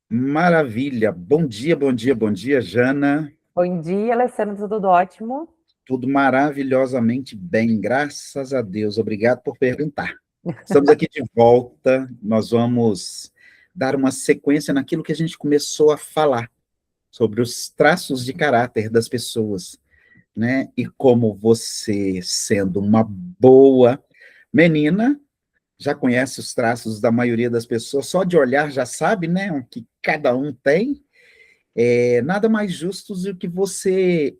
Maravilha. Bom dia, bom dia, bom dia, Jana. Bom dia, Alessandra, tudo ótimo? Tudo maravilhosamente bem, graças a Deus. Obrigado por perguntar. Estamos aqui de volta. Nós vamos dar uma sequência naquilo que a gente começou a falar sobre os traços de caráter das pessoas, né? E como você, sendo uma boa menina, já conhece os traços da maioria das pessoas, só de olhar já sabe, né, o que cada um tem. Nada mais justo do que você.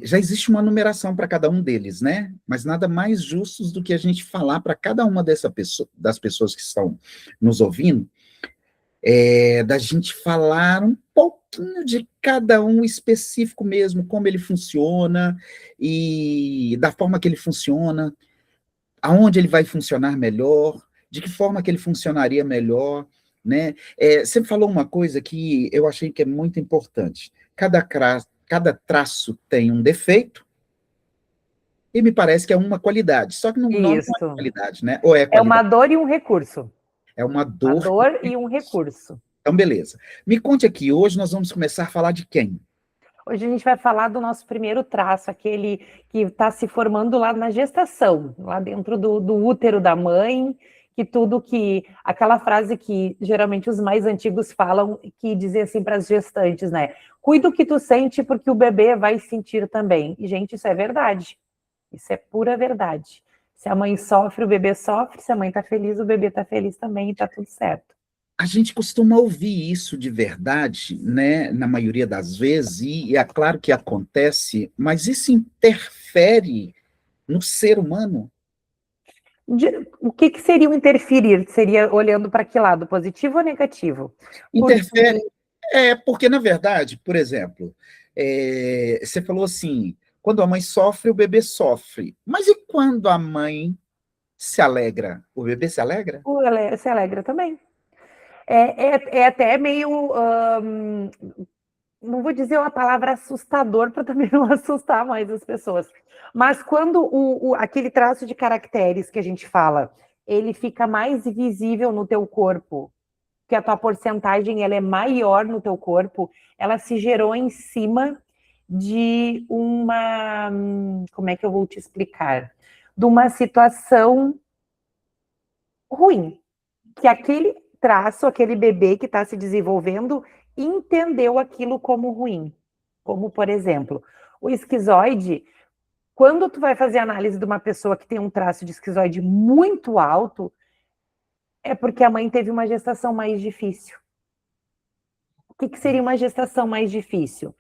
Já existe uma numeração para cada um deles, né? Mas nada mais justo do que a gente falar para cada uma das pessoas que estão nos ouvindo, da gente falar um pouquinho de cada um específico mesmo, como ele funciona e da forma que ele funciona, aonde ele vai funcionar melhor, de que forma que ele funcionaria melhor, né? Você falou uma coisa que eu achei que é muito importante. Cada traço tem um defeito e me parece que é uma qualidade. Só que não é Isso. qualidade, né? Ou é É uma qualidade? dor e um recurso. É uma Uma dor. dor e um recurso. Então, beleza. Me conte aqui, hoje nós vamos começar a falar de quem? Hoje a gente vai falar do nosso primeiro traço, aquele que está se formando lá na gestação, lá dentro do útero da mãe, que tudo que. Aquela frase que geralmente os mais antigos falam, que dizem assim para as gestantes, né? Cuida o que tu sente, porque o bebê vai sentir também. E, gente, isso é verdade. Isso é pura verdade. Se a mãe sofre, o bebê sofre. Se a mãe está feliz, o bebê está feliz também e está tudo certo. A gente costuma ouvir isso de verdade, né, na maioria das vezes, e é claro que acontece, mas isso interfere no ser humano? O que seria o interferir? Seria olhando para que lado? Positivo ou negativo? Porque Interfere, porque, na verdade, por exemplo, você falou assim, quando a mãe sofre, o bebê sofre. Mas e quando a mãe se alegra? O bebê se alegra? se alegra também. É até meio. Não vou dizer uma palavra assustador para também não assustar mais as pessoas. Mas quando aquele traço de caracteres que a gente fala, ele fica mais visível no teu corpo, que a tua porcentagem ela é maior no teu corpo, ela se gerou em cima de uma, como é que eu vou te explicar? De uma situação ruim, que aquele traço, aquele bebê que está se desenvolvendo, entendeu aquilo como ruim. Como, por exemplo, o esquizoide, quando tu vai fazer análise de uma pessoa que tem um traço de esquizoide muito alto, é porque a mãe teve uma gestação mais difícil. O que seria uma gestação mais difícil?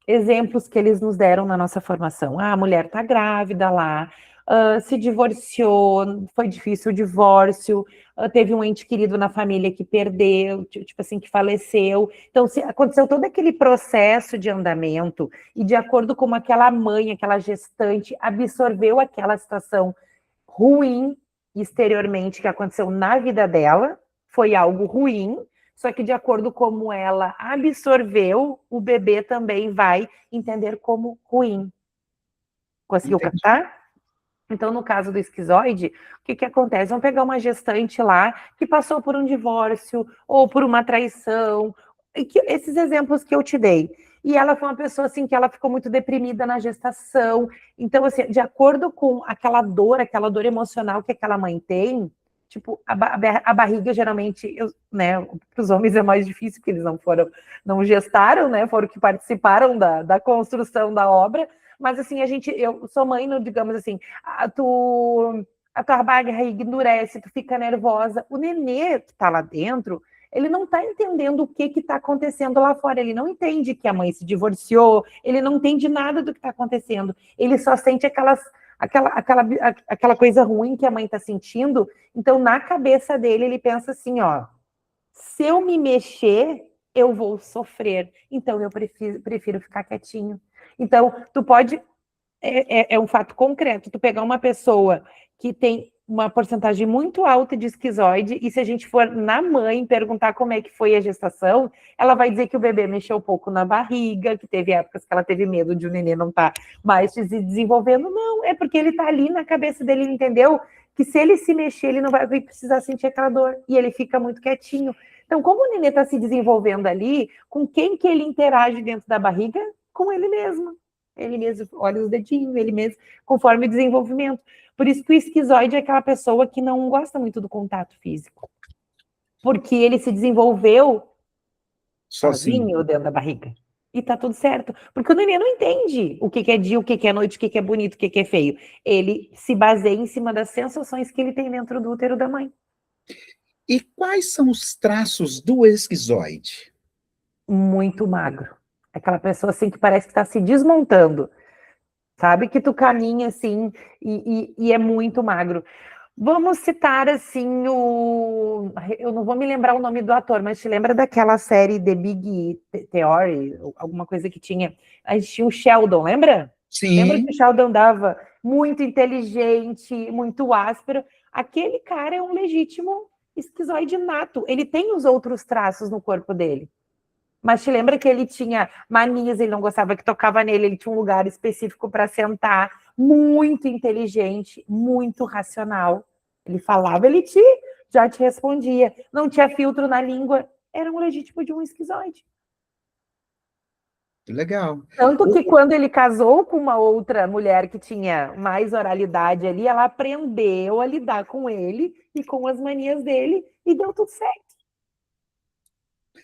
Exemplos que eles nos deram na nossa formação. A mulher está grávida lá, se divorciou, foi difícil o divórcio, teve um ente querido na família que perdeu, tipo assim, que faleceu. Então, se aconteceu todo aquele processo de andamento, e de acordo com aquela mãe, aquela gestante, absorveu aquela situação ruim exteriormente que aconteceu na vida dela, foi algo ruim, só que de acordo com como ela absorveu, o bebê também vai entender como ruim. Conseguiu Entendi. captar? Então, no caso do esquizoide, o que acontece? Vamos pegar uma gestante lá que passou por um divórcio ou por uma traição, esses exemplos que eu te dei. E ela foi uma pessoa assim que ela ficou muito deprimida na gestação. Então, assim, de acordo com aquela dor emocional que aquela mãe tem, tipo, a barriga geralmente, né, para os homens é mais difícil, porque eles não gestaram, né, foram que participaram da construção da obra, mas assim, eu sou mãe, digamos assim, a tua barriga endurece, tu fica nervosa. O nenê que tá lá dentro, ele não tá entendendo o que tá acontecendo lá fora, ele não entende que a mãe se divorciou, ele não entende nada do que tá acontecendo, ele só sente aquela coisa ruim que a mãe tá sentindo. Então, na cabeça dele, ele pensa assim, ó, se eu me mexer, eu vou sofrer, então eu prefiro ficar quietinho. Então, tu pode é um fato concreto. Tu pegar uma pessoa que tem uma porcentagem muito alta de esquizoide, e se a gente for na mãe perguntar como é que foi a gestação, ela vai dizer que o bebê mexeu um pouco na barriga, que teve épocas que ela teve medo de o nenê não estar mais se desenvolvendo. Não, é porque ele está ali na cabeça dele, ele entendeu que se ele se mexer, ele não vai precisar sentir aquela dor, e ele fica muito quietinho. Então, como o nenê está se desenvolvendo ali, com quem que ele interage dentro da barriga? Com ele mesmo. Ele mesmo olha os dedinhos, ele mesmo, conforme o desenvolvimento. Por isso que o esquizoide é aquela pessoa que não gosta muito do contato físico. Porque ele se desenvolveu sozinho dentro da barriga. E tá tudo certo. Porque o neném não entende o que é dia, o que é noite, o que é bonito, o que é feio. Ele se baseia em cima das sensações que ele tem dentro do útero da mãe. E quais são os traços do esquizoide? Muito magro. Aquela pessoa assim que parece que está se desmontando. Sabe? Que tu caminha assim e é muito magro. Vamos citar assim o. Eu não vou me lembrar o nome do ator, mas te lembra daquela série The Big Theory, alguma coisa que tinha. A gente tinha o Sheldon, lembra? Lembra que o Sim. Sheldon dava muito inteligente, muito áspero? Aquele cara é um legítimo esquizoide nato. Ele tem os outros traços no corpo dele. Mas te lembra que ele tinha manias, ele não gostava que tocava nele, ele tinha um lugar específico para sentar, muito inteligente, muito racional. Ele falava, já te respondia. Não tinha filtro na língua, era um legítimo de um esquizoide. Legal. Tanto que quando ele casou com uma outra mulher que tinha mais oralidade ali, ela aprendeu a lidar com ele e com as manias dele e deu tudo certo.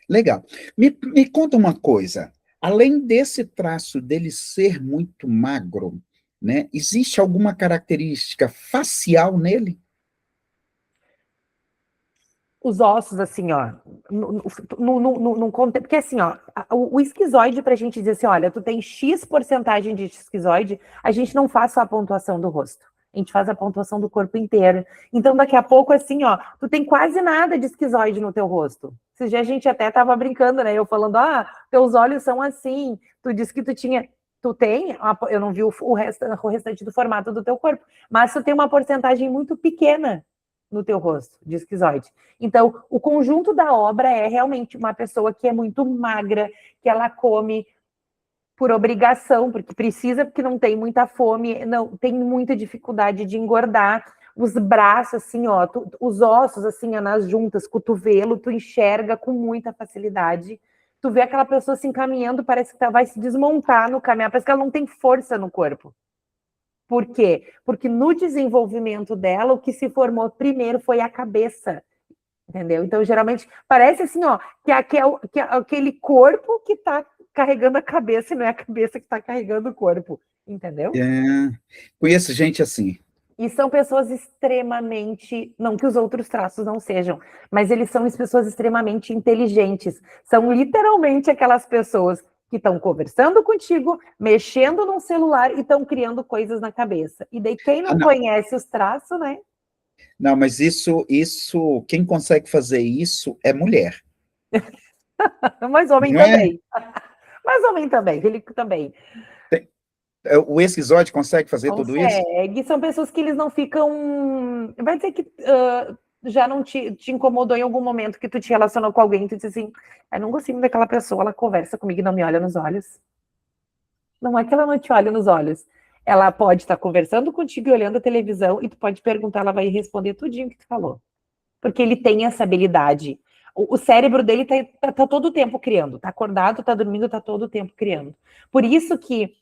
Legal. Me conta uma coisa. Além desse traço dele ser muito magro, né, existe alguma característica facial nele? Os ossos, assim, ó, porque assim, ó, o esquizoide, pra gente dizer assim, olha, tu tem X porcentagem de esquizoide, a gente não faz só a pontuação do rosto, a gente faz a pontuação do corpo inteiro. Então, daqui a pouco, assim, ó, tu tem quase nada de esquizoide no teu rosto. Esse dia a gente até tava brincando, né, eu falando, teus olhos são assim, tu disse que tu tem, eu não vi o restante do formato do teu corpo, mas tu tem uma porcentagem muito pequena no teu rosto de esquizoide. Então, o conjunto da obra é realmente uma pessoa que é muito magra, que ela come por obrigação, porque precisa, porque não tem muita fome, não tem muita dificuldade de engordar. Os braços, assim, ó, os ossos, assim, ó, nas juntas, cotovelo, tu enxerga com muita facilidade. Tu vê aquela pessoa se encaminhando, parece que vai se desmontar no caminhar, parece que ela não tem força no corpo. Por quê? Porque no desenvolvimento dela, o que se formou primeiro foi a cabeça. Entendeu? Então, geralmente, parece assim, ó, que é aquele corpo que está carregando a cabeça e não é a cabeça que está carregando o corpo. Entendeu? Conheço gente assim. E são pessoas extremamente, não que os outros traços não sejam, mas eles são pessoas extremamente inteligentes. São literalmente aquelas pessoas que estão conversando contigo, mexendo num celular e estão criando coisas na cabeça. E daí quem não Não. conhece os traços, né? Não, mas quem consegue fazer isso é mulher. Mas homem Não é? também. Mas homem também, ele também. O esquizoide consegue fazer tudo isso? Consegue. São pessoas que eles não ficam. Vai dizer que já não te incomodou em algum momento que tu te relacionou com alguém e tu disse assim: eu não gostei muito daquela pessoa, ela conversa comigo e não me olha nos olhos. Não é que ela não te olha nos olhos. Ela pode estar conversando contigo e olhando a televisão e tu pode perguntar, ela vai responder tudinho que tu falou. Porque ele tem essa habilidade. O cérebro dele tá todo o tempo criando. Tá acordado, tá dormindo, tá todo o tempo criando. Por isso que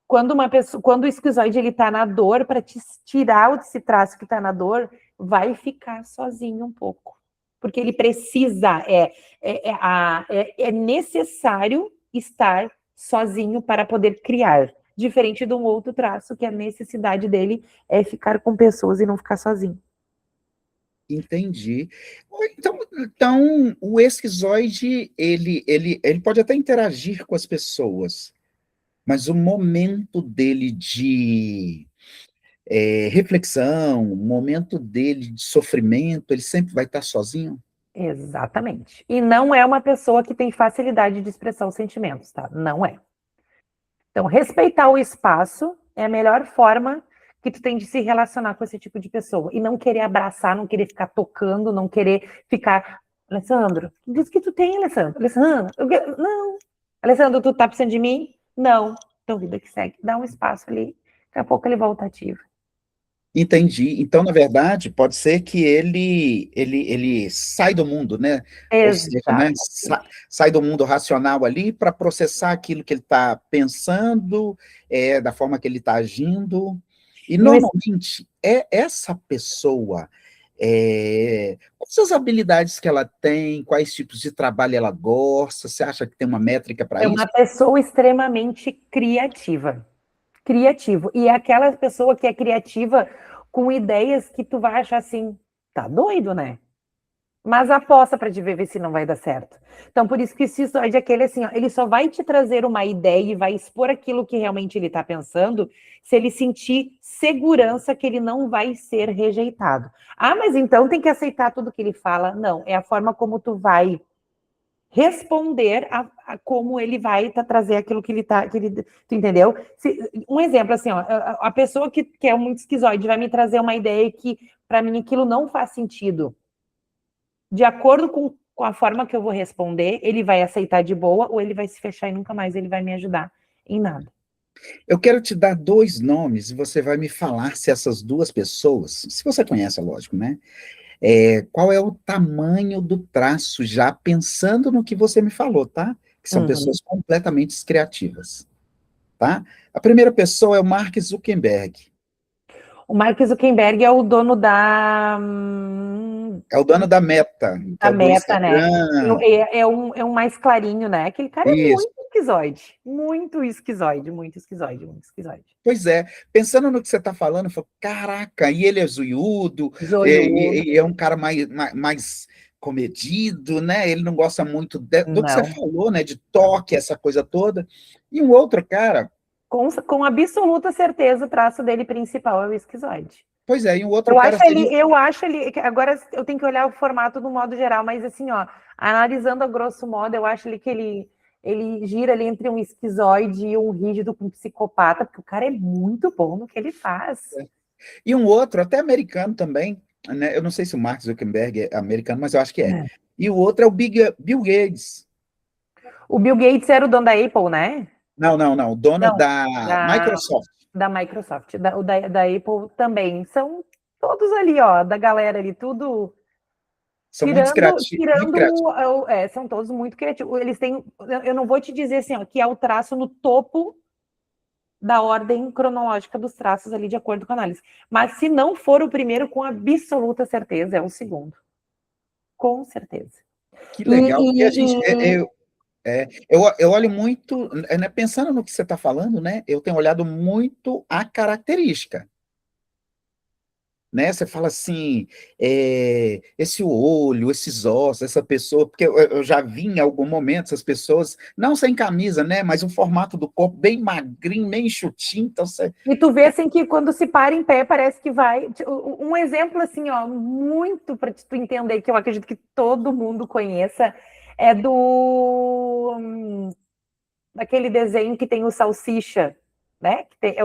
quando o esquizoide ele tá na dor, para te tirar esse traço que tá na dor, vai ficar sozinho um pouco. Porque ele precisa, é necessário estar sozinho para poder criar. Diferente de um outro traço, que a necessidade dele é ficar com pessoas e não ficar sozinho. Entendi. Então, o esquizoide, ele pode até interagir com as pessoas, mas o momento dele de reflexão, o momento dele de sofrimento, ele sempre vai estar sozinho? Exatamente. E não é uma pessoa que tem facilidade de expressar os sentimentos, tá? Não é. Então, respeitar o espaço é a melhor forma que tu tem de se relacionar com esse tipo de pessoa. E não querer abraçar, não querer ficar tocando, não querer ficar. Alessandro, diz que tu tem, Alessandro. Alessandro, não. Alessandro, tu tá precisando de mim? Não. Então, vida que segue. Dá um espaço ali. Daqui a pouco ele volta ativo. Entendi. Então, na verdade, pode ser que ele sai do mundo, né? Ou seja, né, Exatamente. sai do mundo racional ali para processar aquilo que ele está pensando, da forma que ele está agindo. E E o normalmente é essa pessoa, quais as habilidades que ela tem, quais tipos de trabalho ela gosta? Você acha que tem uma métrica para é isso? uma pessoa extremamente criativa. Criativo. E é aquela pessoa que é criativa com ideias que tu vai achar assim, tá doido, né? Mas aposta para te ver se não vai dar certo. Então, por isso que o cisóide é aquele assim, ó, ele só vai te trazer uma ideia e vai expor aquilo que realmente ele está pensando se ele sentir segurança que ele não vai ser rejeitado. Ah, mas então tem que aceitar tudo que ele fala. Não, é a forma como tu vai responder a como ele vai trazer aquilo que ele tá, tu entendeu? Um exemplo assim, ó, a pessoa que é muito esquizoide vai me trazer uma ideia que para mim aquilo não faz sentido. De acordo com a forma que eu vou responder, ele vai aceitar de boa ou ele vai se fechar e nunca mais ele vai me ajudar em nada. Eu quero te dar dois nomes e você vai me falar se essas duas pessoas, se você conhece, é lógico, né? Qual é o tamanho do traço, já pensando no que você me falou, tá? Que são Uhum. pessoas completamente criativas, tá? A primeira pessoa é o Mark Zuckerberg, O Mark Zuckerberg é o dono é o dono que é da o do Meta, né? Instagram, É um mais clarinho, né? Aquele cara é isso. muito esquizoide. Muito esquizoide, muito esquizoide, muito esquizoide. Pois é, pensando no que você está falando, eu falo, caraca, e ele é zoiudo, Zoiudo. é um cara mais comedido, né? Ele não gosta muito do que você Não. falou, né? De toque, essa coisa toda. E um outro cara, Com absoluta certeza, o traço dele principal é o esquizoide. pois é, e um outro cara seria. Eu acho ele, agora eu tenho que olhar o formato do modo geral, mas assim, ó, analisando a grosso modo, eu acho que ele gira ali entre um esquizoide e um rígido com um psicopata, porque o cara é muito bom no que ele faz. E um outro, até americano também, né? Eu não sei se o Mark Zuckerberg é americano, mas eu acho que é. E o outro é o Bill Gates. O Bill Gates era o dono da Apple, né? Não, não, não, o dono Não, da da, Microsoft. da Microsoft. Da Apple também. São todos ali, ó, da galera ali, tudo. São muito Tirando, criativos, muito tirando criativos. são todos muito criativos. Eles têm, eu não vou te dizer assim, ó, que é o traço no topo da ordem cronológica dos traços ali, de acordo com a análise. Mas se não for o primeiro, com absoluta certeza, é o segundo. Com certeza. Que E, legal, porque a e, gente, e eu olho muito, né, pensando no que você está falando, né? Eu tenho olhado muito a característica, né? Você fala assim, esse olho, esses ossos, essa pessoa, porque eu já vi em algum momento essas pessoas, não sem camisa, né? Mas o formato do corpo bem magrinho, meio enxutinho, então você. e tu vê assim que quando se para em pé, parece que vai. Um exemplo assim, ó, muito para tu entender, que eu acredito que todo mundo conheça, é daquele desenho que tem o salsicha, né? Que tem,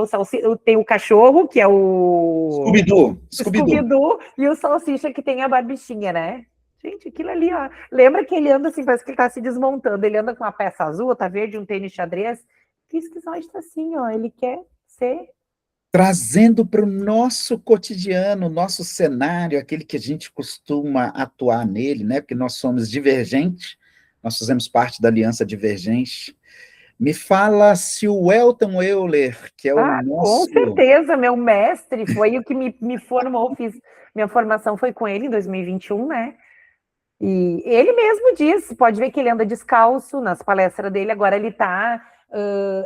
tem o cachorro, que é o Scooby-Doo, Scooby-Doo. Scooby-Doo, e o salsicha que tem a barbichinha, né? Gente, aquilo ali, ó. Lembra que ele anda assim, parece que ele tá se desmontando. Ele anda com uma peça azul, tá verde, um tênis xadrez. Que esquizoide tá assim, ó. Ele quer ser. Trazendo para o nosso cotidiano, nosso cenário, aquele que a gente costuma atuar nele, né? Porque nós somos divergentes, nós fazemos parte da Aliança Divergente. Me fala se o Elton Euler, que é o Ah, com nosso. certeza, meu mestre foi o que me formou. Minha formação foi com ele em 2021, né? E ele mesmo diz, pode ver que ele anda descalço nas palestras dele, agora ele está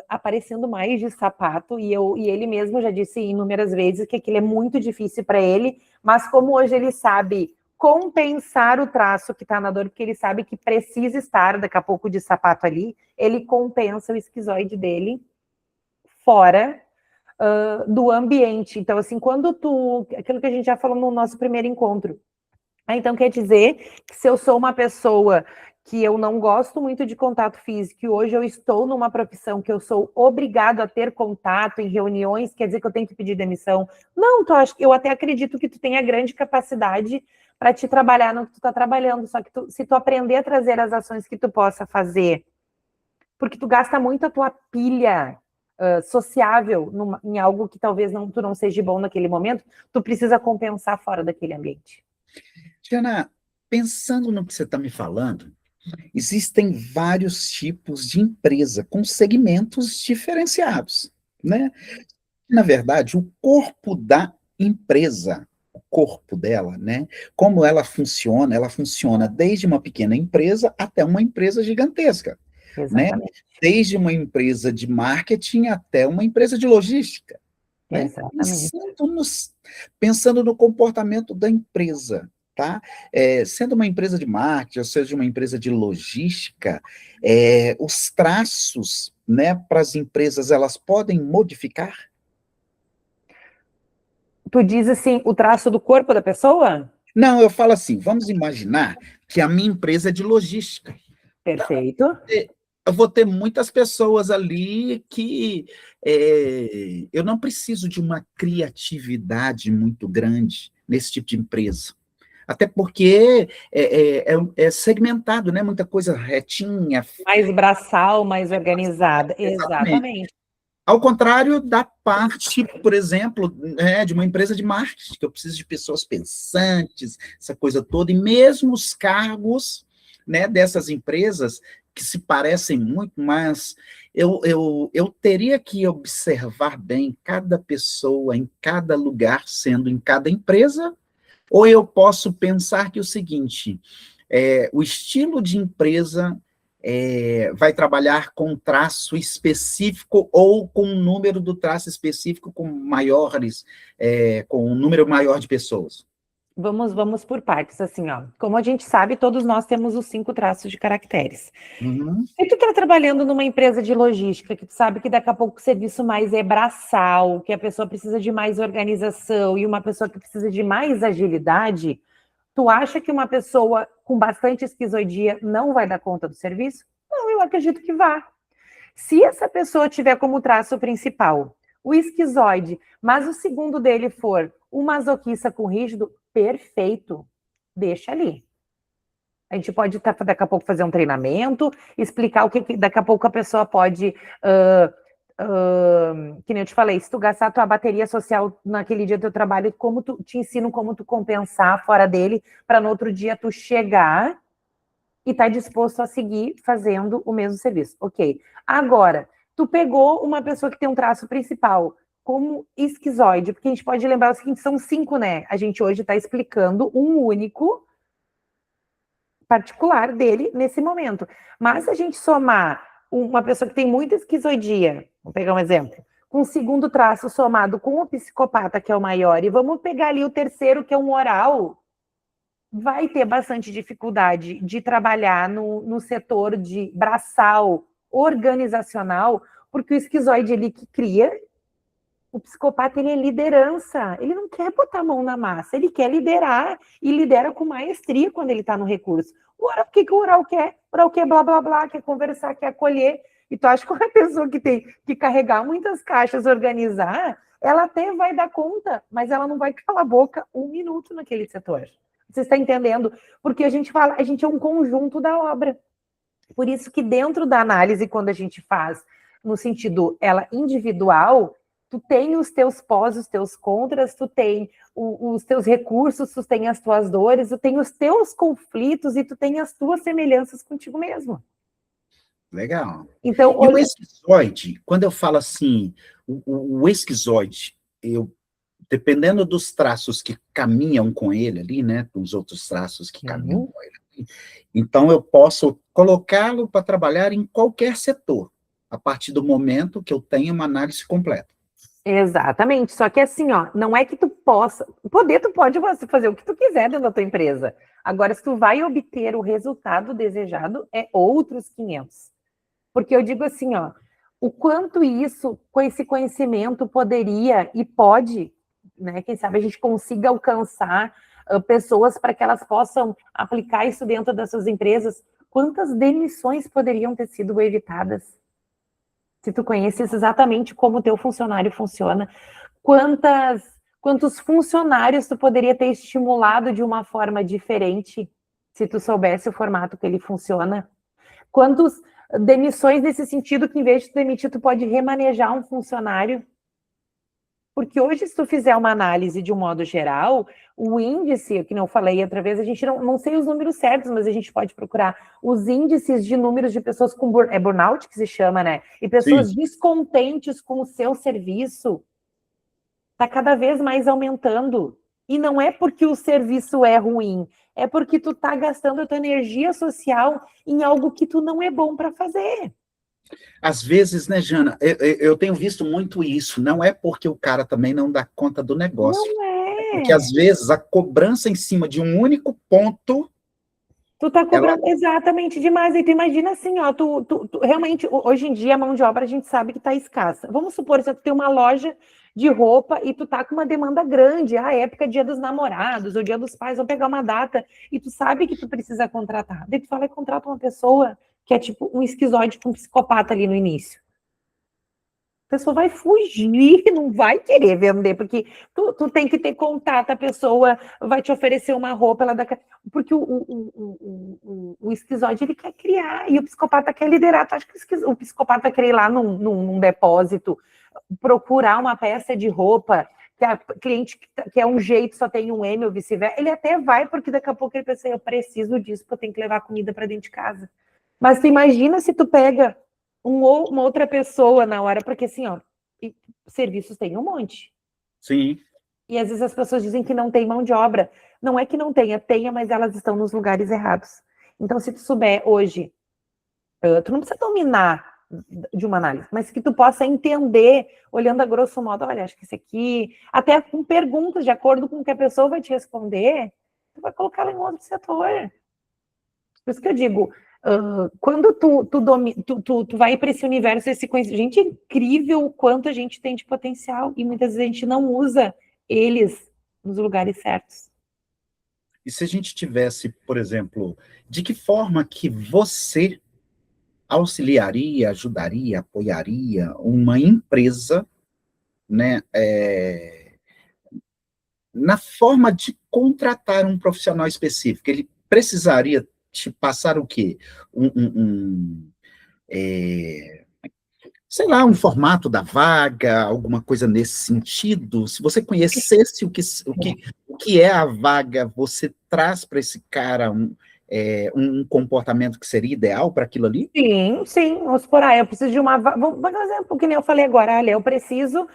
aparecendo mais de sapato, e ele mesmo já disse inúmeras vezes que aquilo é muito difícil para ele, mas como hoje ele sabe compensar o traço que está na dor, porque ele sabe que precisa estar daqui a pouco de sapato ali, ele compensa o esquizoide dele fora do ambiente. Então, assim, aquilo que a gente já falou no nosso primeiro encontro, então quer dizer que se eu sou uma pessoa que eu não gosto muito de contato físico e hoje eu estou numa profissão que eu sou obrigado a ter contato em reuniões, quer dizer que eu tenho que pedir demissão? Não, eu até acredito que tu tenha grande capacidade para te trabalhar no que tu está trabalhando, só que se tu aprender a trazer as ações que tu possa fazer, porque tu gasta muito a tua pilha sociável em algo que talvez tu não seja bom naquele momento, tu precisa compensar fora daquele ambiente. Diana, pensando no que você está me falando, existem vários tipos de empresa com segmentos diferenciados, né? Na verdade, o corpo da empresa, o corpo dela, né? Como ela funciona desde uma pequena empresa até uma empresa gigantesca, né? Exatamente. Desde uma empresa de marketing até uma empresa de logística, né? Exatamente. Pensando no comportamento da empresa, tá? Sendo uma empresa de marketing, ou seja, uma empresa de logística, os traços, né, para as empresas, elas podem modificar? Tu diz assim, o traço do corpo da pessoa? Não, eu falo assim, vamos imaginar que a minha empresa é de logística. Perfeito. Eu vou ter muitas pessoas ali que eu não preciso de uma criatividade muito grande nesse tipo de empresa. Até porque é segmentado, né? Muita coisa retinha. Mais braçal, mais organizada. Exatamente. Exatamente. Ao contrário da parte, por exemplo, de uma empresa de marketing, que eu preciso de pessoas pensantes, essa coisa toda, e mesmo os cargos, né, dessas empresas, que se parecem muito, mas eu teria que observar bem cada pessoa em cada lugar, sendo em cada empresa, ou eu posso pensar que o seguinte, o estilo de empresa vai trabalhar com um traço específico ou com um número do traço específico com maiores, com um número maior de pessoas. Vamos por partes, assim, ó. Como a gente sabe, todos nós temos os 5 traços de caracteres. Uhum. Se tu está trabalhando numa empresa de logística, que tu sabe que daqui a pouco o serviço mais é braçal, que a pessoa precisa de mais organização e uma pessoa que precisa de mais agilidade, tu acha que uma pessoa com bastante esquizoidia não vai dar conta do serviço? Não, eu acredito que vá. Se essa pessoa tiver como traço principal o esquizoide, mas o segundo dele for o masoquista com rígido, perfeito, deixa ali. A gente pode daqui a pouco fazer um treinamento, explicar o que daqui a pouco a pessoa pode, que nem eu te falei, se tu gastar a tua bateria social naquele dia do teu trabalho, te ensino como tu compensar fora dele, para no outro dia tu chegar e tá disposto a seguir fazendo o mesmo serviço. Ok. Agora, tu pegou uma pessoa que tem um traço principal como esquizoide, porque a gente pode lembrar o seguinte, são 5, né? A gente hoje está explicando um único particular dele nesse momento. Mas se a gente somar uma pessoa que tem muita esquizoidia, vamos pegar um exemplo, com o segundo traço somado com o psicopata, que é o maior, e vamos pegar ali o terceiro, que é um oral, vai ter bastante dificuldade de trabalhar no setor de braçal organizacional, porque o esquizoide, ele que cria, o psicopata, ele é liderança, ele não quer botar a mão na massa, ele quer liderar, e lidera com maestria quando ele está no recurso. O que o oral quer? O oral quer blá, blá, blá, quer conversar, quer acolher, e tu acha que uma pessoa que tem que carregar muitas caixas, organizar, ela até vai dar conta, mas ela não vai calar a boca 1 minuto naquele setor. Você está entendendo? Porque a gente fala, a gente é um conjunto da obra. Por isso que dentro da análise, quando a gente faz no sentido ela individual, tu tem os teus pós, os teus contras, tu tem os teus recursos, tu tem as tuas dores, tu tem os teus conflitos e tu tem as tuas semelhanças contigo mesmo. Legal. Então, e o esquizoide, quando eu falo assim, o esquizoide, dependendo dos traços que caminham com ele ali, né, com os outros traços que caminham com ele ali, então eu posso colocá-lo para trabalhar em qualquer setor, a partir do momento que eu tenho uma análise completa. Exatamente, só que assim, ó, não é que tu possa, tu pode fazer o que tu quiser dentro da tua empresa, agora se tu vai obter o resultado desejado, é outros 500, porque eu digo assim, ó, o quanto isso, com esse conhecimento poderia e pode, né, quem sabe a gente consiga alcançar pessoas para que elas possam aplicar isso dentro das suas empresas, quantas demissões poderiam ter sido evitadas? Se tu conheces exatamente como o teu funcionário funciona, quantos funcionários tu poderia ter estimulado de uma forma diferente, se tu soubesse o formato que ele funciona? Quantos demissões nesse sentido que, em vez de tu demitir, tu pode remanejar um funcionário. Porque hoje, se tu fizer uma análise de um modo geral, o índice, que não falei outra vez, a gente não sei os números certos, mas a gente pode procurar os índices de números de pessoas com burnout, que se chama, né? E pessoas Sim. descontentes com o seu serviço, está cada vez mais aumentando. E não é porque o serviço é ruim, é porque tu está gastando a tua energia social em algo que tu não é bom para fazer. Às vezes, né, Jana, eu tenho visto muito isso, não é porque o cara também não dá conta do negócio, Não é porque às é. vezes a cobrança em cima de um único ponto, Tu tá ela, cobrando exatamente demais. E tu imagina assim, ó, realmente, hoje em dia, a mão de obra a gente sabe que tá escassa. Vamos supor, se tu tem uma loja de roupa e tu tá com uma demanda grande, a época Dia dos Namorados, ou Dia dos Pais, vão pegar uma data, e tu sabe que tu precisa contratar. Daí tu fala e contrata uma pessoa que é tipo um esquizóide, um psicopata ali no início. A pessoa vai fugir, não vai querer vender, porque tu tem que ter contato, a pessoa vai te oferecer uma roupa, porque o esquizoide ele quer criar, e o psicopata quer liderar. Tu acha que o psicopata quer ir lá num depósito, procurar uma peça de roupa, que a cliente que é um jeito, só tem um M ou vice-versa, ele até vai, porque daqui a pouco ele pensa, eu preciso disso, porque eu tenho que levar comida para dentro de casa. Mas tu imagina se tu pega uma outra pessoa na hora, porque assim, ó, serviços tem um monte. sim, E às vezes as pessoas dizem que não tem mão de obra. Não é que não tenha, mas elas estão nos lugares errados. Então, se tu souber hoje, tu não precisa dominar de uma análise, mas que tu possa entender, olhando a grosso modo, olha, acho que esse aqui, até com perguntas, de acordo com o que a pessoa vai te responder, tu vai colocá-la em outro setor. Por isso que eu digo, quando tu vai para esse universo, esse conhecimento, gente, é incrível o quanto a gente tem de potencial e muitas vezes a gente não usa eles nos lugares certos. e se a gente tivesse, por exemplo, de que forma que você auxiliaria, ajudaria, apoiaria uma empresa, né, na forma de contratar um profissional específico? Ele precisaria te passar o quê? É, sei lá, um formato da vaga, alguma coisa nesse sentido. Se você conhecesse o que é a vaga, você traz para esse cara um comportamento que seria ideal para aquilo ali? Sim, sim, vamos supor, eu preciso de uma vaga, vamos dar um exemplo, que nem eu falei agora, olha, eu preciso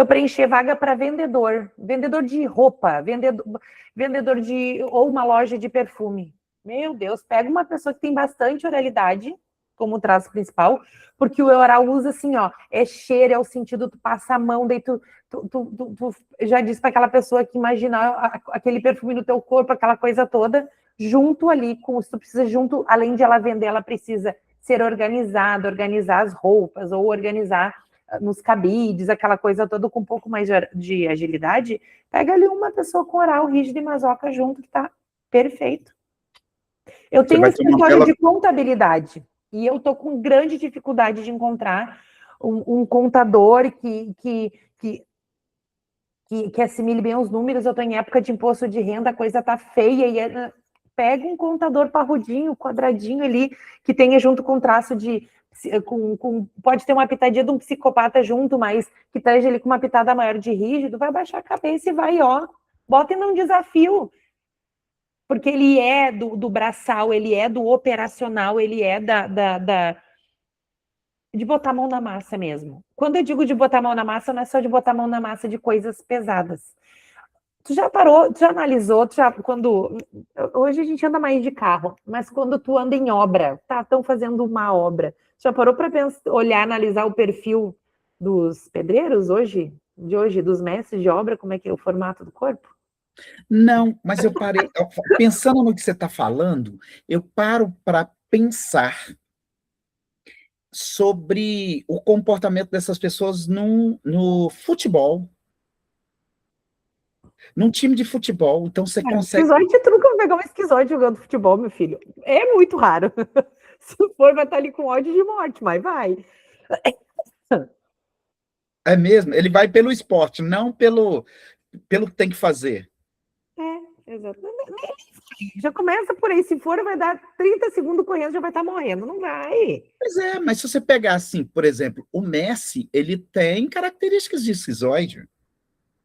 preencher vaga para vendedor de roupa, vendedor de, ou uma loja de perfume. Meu Deus, pega uma pessoa que tem bastante oralidade como traço principal, porque o oral usa assim, ó, é cheiro, é o sentido, tu passa a mão, daí tu já disse para aquela pessoa que imagina aquele perfume no teu corpo, aquela coisa toda, junto ali, se tu precisa junto, além de ela vender, ela precisa ser organizada, organizar as roupas, ou organizar nos cabides, aquela coisa toda com um pouco mais de agilidade, pega ali uma pessoa com oral rígido e masoca junto, que tá perfeito. Eu Você tenho um vai ter uma escritório bela. de contabilidade, e eu tô com grande dificuldade de encontrar um contador que assimile bem os números. Eu estou em época de imposto de renda, a coisa tá feia, e pega um contador parrudinho, quadradinho ali, que tenha junto com traço de. Pode ter uma pitadinha de um psicopata junto, mas que esteja ali com uma pitada maior de rígido, vai baixar a cabeça e vai, ó, bota num desafio. Porque ele é do braçal, ele é do operacional, ele é de botar a mão na massa mesmo. Quando eu digo de botar a mão na massa, não é só de botar a mão na massa de coisas pesadas. Tu já parou, tu já analisou, quando hoje a gente anda mais de carro, mas quando tu anda em obra, tá, estão fazendo uma obra, já parou para olhar, analisar o perfil dos pedreiros de hoje, dos mestres de obra, como é que é o formato do corpo? Não, mas eu parei, pensando no que você está falando, eu paro para pensar sobre o comportamento dessas pessoas no futebol, num time de futebol. Então você consegue. Esquizoide, tu nunca vai pegar um esquizoide jogando futebol, meu filho. É muito raro. Se for, vai estar ali com ódio de morte, mas vai. É mesmo, ele vai pelo esporte, não pelo que tem que fazer. É, exatamente. Já começa por aí. Se for, vai dar 30 segundos correndo, já vai estar morrendo. Não vai. Pois é, mas se você pegar assim, por exemplo, o Messi, ele tem características de esquizoide.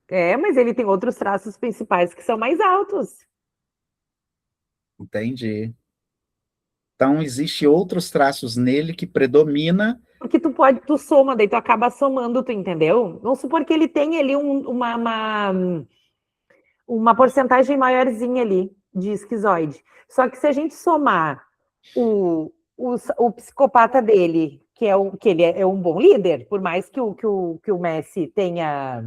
É, mas ele tem outros traços principais que são mais altos. Entendi. Então, existem outros traços nele que predomina. Porque tu soma, daí tu acaba somando, tu entendeu? Vamos supor que ele tem ali uma porcentagem maiorzinha ali de esquizoide. Só que se a gente somar o psicopata dele, que ele é um bom líder, por mais que o Messi tenha.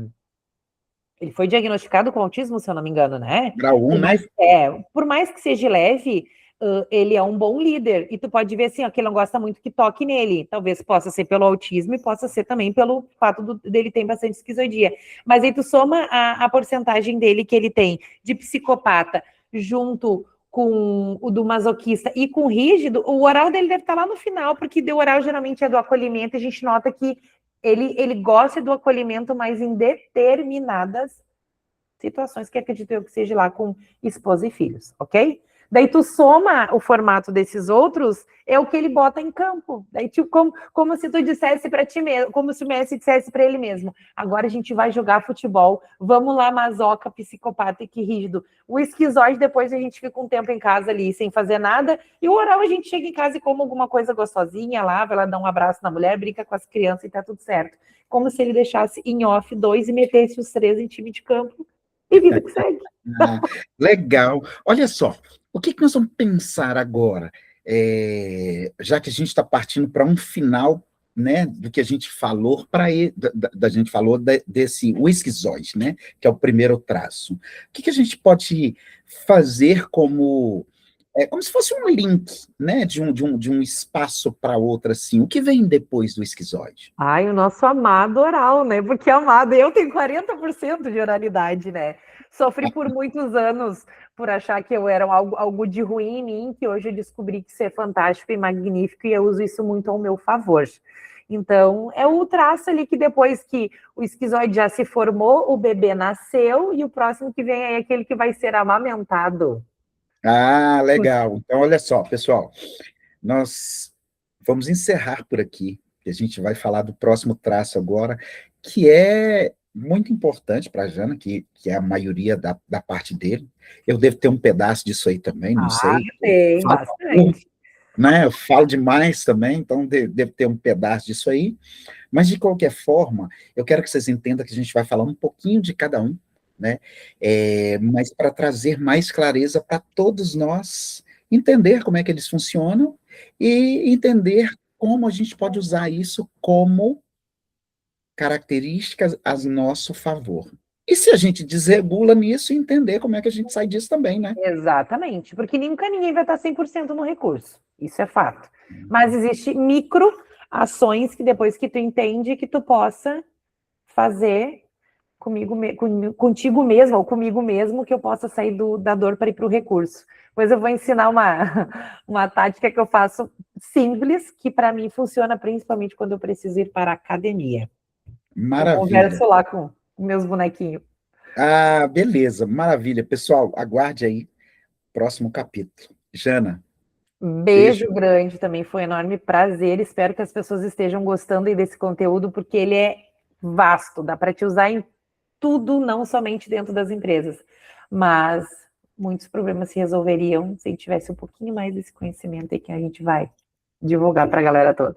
Ele foi diagnosticado com autismo, se eu não me engano, né? Grau 1, né? Por mais que seja leve, ele é um bom líder. E tu pode ver assim, ó, que ele não gosta muito que toque nele. Talvez possa ser pelo autismo e possa ser também pelo fato dele ter bastante esquizoidia. Mas aí tu soma a porcentagem dele que ele tem de psicopata junto com o do masoquista e com o rígido, o oral dele deve estar lá no final, porque o oral geralmente é do acolhimento, e a gente nota que ele gosta do acolhimento, mas em determinadas situações, que acredito eu que seja lá com esposa e filhos, ok? Daí tu soma o formato desses outros, é o que ele bota em campo. Daí, tipo, como se tu dissesse para ti mesmo, como se o Messi dissesse para ele mesmo: agora a gente vai jogar futebol, vamos lá, masoca, psicopata e que rígido. O esquizoide, depois a gente fica um tempo em casa ali sem fazer nada, e o oral a gente chega em casa e come alguma coisa gostosinha lá, vai lá dar um abraço na mulher, brinca com as crianças e tá tudo certo. Como se ele deixasse em off 2 e metesse os 3 em time de campo, e vida que segue. Ah, legal. Olha só, o que nós vamos pensar agora? Já que a gente está partindo para um final, né, do que a gente falou da gente falou desse o esquizoide, né, que é o primeiro traço. O que a gente pode fazer como se fosse um link, né, de um espaço para outro, assim? O que vem depois do esquizoide? Ai, o nosso amado oral, né? Porque amado, eu tenho 40% de oralidade, né? Sofri por muitos anos por achar que eu era algo de ruim em mim, que hoje eu descobri que isso é fantástico e magnífico, e eu uso isso muito ao meu favor. Então, é o traço ali que depois que o esquizoide já se formou, o bebê nasceu, e o próximo que vem é aquele que vai ser amamentado. Ah, legal. Então, olha só, pessoal, nós vamos encerrar por aqui, que a gente vai falar do próximo traço agora, que é muito importante para a Jana, que é a maioria da parte dele. Eu devo ter um pedaço disso aí também, não Ah, sei. tem Falo, pouco, bastante. né? Eu falo demais também, então devo ter um pedaço disso aí. Mas, de qualquer forma, eu quero que vocês entendam que a gente vai falar um pouquinho de cada um, né? Mas para trazer mais clareza para todos nós, entender como é que eles funcionam e entender como a gente pode usar isso como características a nosso favor. E se a gente desregula nisso, entender como é que a gente sai disso também, né? Exatamente, porque nunca ninguém vai estar 100% no recurso, isso é fato. Mas existe micro ações que depois que tu entende que tu possa fazer contigo mesmo ou comigo mesmo, que eu possa sair da dor para ir para o recurso. Pois eu vou ensinar uma tática que eu faço simples, que para mim funciona principalmente quando eu preciso ir para a academia. Eu Maravilha. converso lá com meus bonequinhos. Ah, beleza, maravilha. Pessoal, aguarde aí o próximo capítulo. Jana, Beijo beijo. grande, também foi um enorme prazer. Espero que as pessoas estejam gostando aí desse conteúdo, porque ele é vasto, dá para te usar em tudo, não somente dentro das empresas. Mas muitos problemas se resolveriam se tivesse um pouquinho mais desse conhecimento aí que a gente vai divulgar para a galera toda.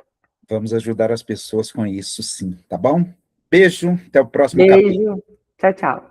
Vamos ajudar as pessoas com isso, sim, tá bom? Beijo, até o próximo capítulo. Beijo, tchau, tchau.